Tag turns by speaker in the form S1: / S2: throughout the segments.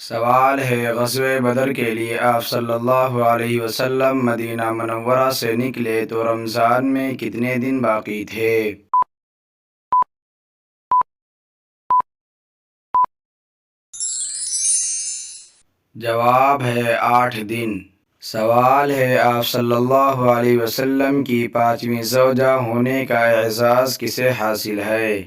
S1: سوال ہے غزوہ بدر کے لیے آپ صلی اللہ علیہ وسلم مدینہ منورہ سے نکلے تو رمضان میں کتنے دن باقی تھے؟ جواب ہے 8 دن۔ سوال ہے آپ صلی اللہ علیہ وسلم کی 5ویں زوجہ ہونے کا اعزاز کسے حاصل ہے؟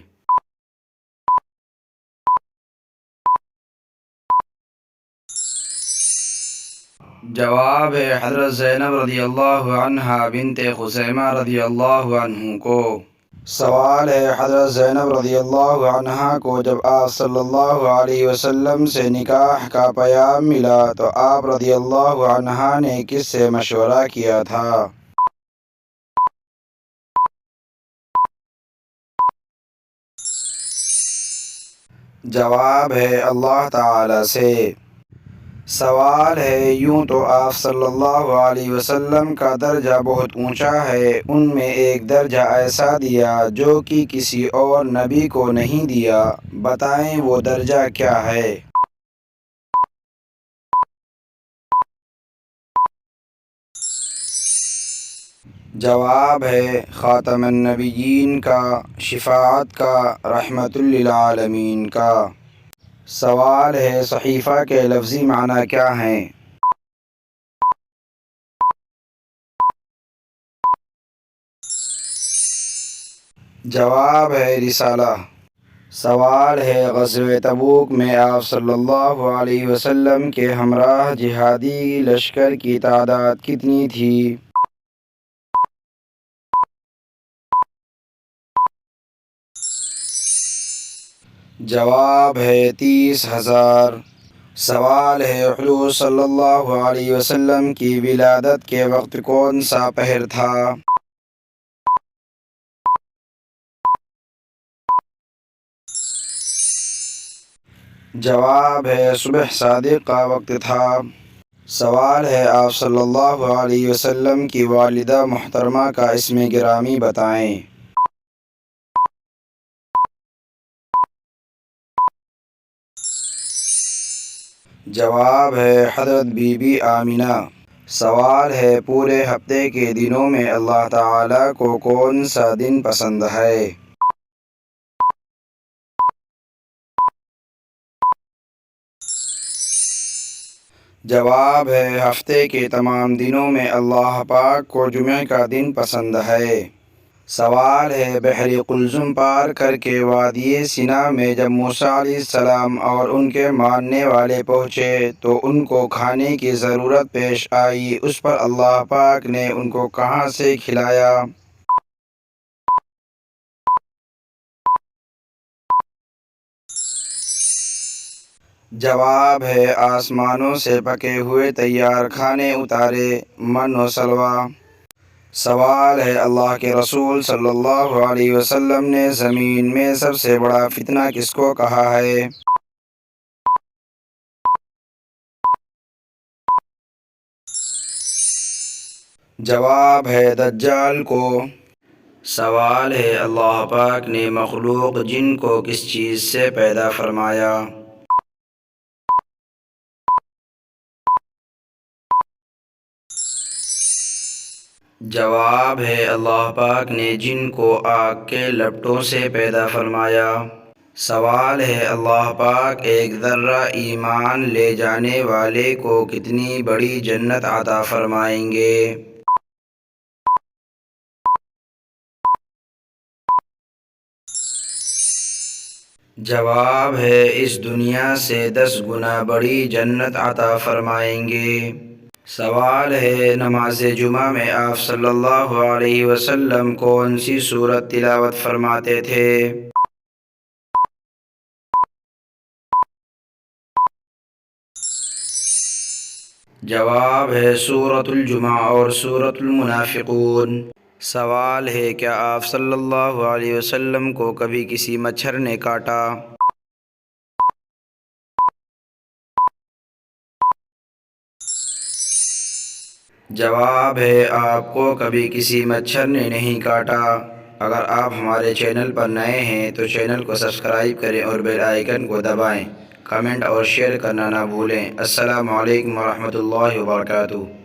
S1: جواب ہے حضرت زینب رضی اللہ عنہ بنت خزیمہ رضی اللہ عنہ کو۔ سوال ہے حضرت زینب رضی اللہ عنہ کو جب آپ صلی اللہ علیہ وسلم سے نکاح کا پیام ملا تو آپ رضی اللہ عنہ نے کس سے مشورہ کیا تھا؟ جواب ہے اللہ تعالی سے۔ سوال ہے یوں تو آپ صلی اللہ علیہ وسلم کا درجہ بہت اونچا ہے، ان میں ایک درجہ ایسا دیا جو کہ کسی اور نبی کو نہیں دیا، بتائیں وہ درجہ کیا ہے؟ جواب ہے خاتم النبیین کا، شفاعت کا، رحمت للعالمین کا۔ سوال ہے صحیفہ کے لفظی معنی کیا ہیں؟ جواب ہے رسالہ۔ سوال ہے غزوہ تبوک میں آپ صلی اللہ علیہ وسلم کے ہمراہ جہادی لشکر کی تعداد کتنی تھی؟ جواب ہے 30,000۔ سوال ہے حضور صلی اللہ علیہ وسلم کی ولادت کے وقت کون سا پہر تھا؟ جواب ہے صبح صادق کا وقت تھا۔ سوال ہے آپ صلی اللہ علیہ وسلم کی والدہ محترمہ کا اسم گرامی بتائیں۔ جواب ہے حضرت بی بی آمینہ۔ سوال ہے پورے ہفتے کے دنوں میں اللہ تعالیٰ کو کون سا دن پسند ہے؟ جواب ہے ہفتے کے تمام دنوں میں اللہ پاک کو جمعہ کا دن پسند ہے۔ سوال ہے بحر قلزم پار کر کے وادی سینا میں جب موسیٰ علیہ السلام اور ان کے ماننے والے پہنچے تو ان کو کھانے کی ضرورت پیش آئی، اس پر اللہ پاک نے ان کو کہاں سے کھلایا؟ جواب ہے آسمانوں سے پکے ہوئے تیار کھانے اتارے، من و سلویٰ۔ سوال ہے اللہ کے رسول صلی اللہ علیہ وسلم نے زمین میں سب سے بڑا فتنہ کس کو کہا ہے؟ جواب ہے دجال کو۔ سوال ہے اللہ پاک نے مخلوق جن کو کس چیز سے پیدا فرمایا؟ جواب ہے اللہ پاک نے جن کو آگ کے لپٹوں سے پیدا فرمایا۔ سوال ہے اللہ پاک ایک ذرہ ایمان لے جانے والے کو کتنی بڑی جنت عطا فرمائیں گے؟ جواب ہے اس دنیا سے 10 گنا بڑی جنت عطا فرمائیں گے۔ سوال ہے نماز جمعہ میں آپ صلی اللہ علیہ وسلم کون سی سورت تلاوت فرماتے تھے؟ جواب ہے سورۃ الجمعہ اور سورۃ المنافقون۔ سوال ہے کیا آپ صلی اللہ علیہ وسلم کو کبھی کسی مچھر نے کاٹا؟ جواب ہے آپ کو کبھی کسی مچھر نے نہیں کاٹا۔ اگر آپ ہمارے چینل پر نئے ہیں تو چینل کو سبسکرائب کریں اور بیل آئیکن کو دبائیں۔ کمنٹ اور شیئر کرنا نہ بھولیں۔ السلام علیکم ورحمۃ اللہ وبرکاتہ۔